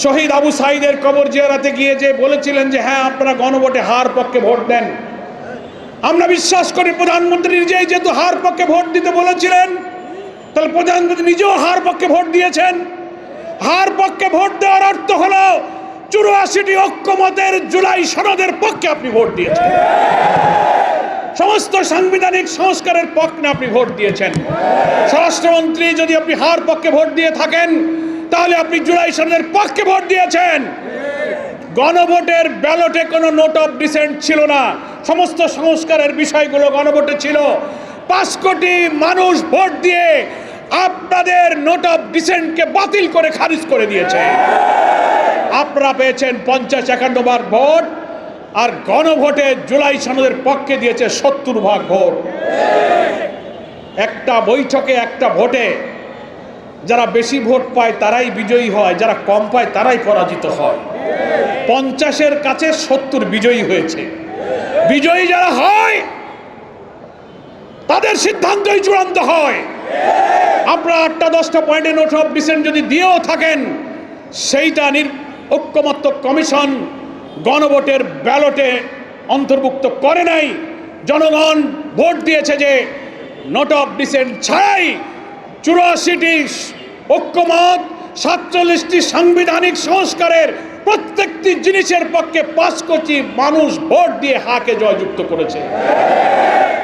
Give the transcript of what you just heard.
শহীদ আবু সাঈদের কবর জিয়ারতে গিয়ে যে বলেছিলেন যে হ্যাঁ আপনারা গণভোটে হার পক্ষে ভোট দেন, আমরা বিশ্বাস করি প্রধানমন্ত্রী নিজেই যেহেতু হার পক্ষে ভোট দিতে বলেছিলেন, তাহলে প্রধানমন্ত্রী নিজেও হার পক্ষে ভোট দিয়েছেন। হার পক্ষে ভোট দেওয়ার অর্থ হলো 84টি ঐক্যমতের জুলাই সনদের পক্ষে আপনি ভোট দিয়েছেন, সমস্ত সাংবিধানিক সংস্কারের পক্ষে আপনি ভোট দিয়েছেন। স্বরাষ্ট্রমন্ত্রী যদি আপনি হার পক্ষে ভোট দিয়ে থাকেন তাহলে আপনি জুলাই সনদের পক্ষে ভোট দিয়েছেন। গণভোটের ব্যালটে কোনো নোট অফ ডিসেন্ট ছিল না, সমস্ত সংস্কারের বিষয়গুলো গণভোটে ছিল। 5 কোটি মানুষ ভোট দিয়ে আপনাদের নোট অফ ডিসেন্টকে বাতিল করে খারিজ করে দিয়েছে। আপনারা পেয়েছেন 50-51 বার ভোট, আর গণভোটে জুলাই সনদের পক্ষে দিয়েছে 70 ভাগ ভোট। একটা বৈঠকে একটা ভোটে যারা বেশি ভোট পায় তারাই বিজয়ী হয়, যারা কম পায় তারাই পরাজিত হয়। 50-এর কাছে 70 বিজয়ী হয়েছে। বিজয়ী যারা হয় তাদের সিদ্ধান্তই চূড়ান্ত হয়। আপনারা 8টা-10টা পয়েন্টে নোট অফ ডিসেন্ট যদি দিয়েও থাকেন, সেইটা ঐক্যমত্য কমিশন গণভোটের ব্যালটে অন্তর্ভুক্ত করে নাই। জনগণ ভোট দিয়েছে যে নোট অফ ডিসেন্ট ছাড়াই 84টি ঐক্যমত, 47টি সাংবিধানিক সংস্কারের প্রত্যেকটি জিনিসের পক্ষে 5 কোটি মানুষ ভোট দিয়ে হাকে জয়যুক্ত করেছে।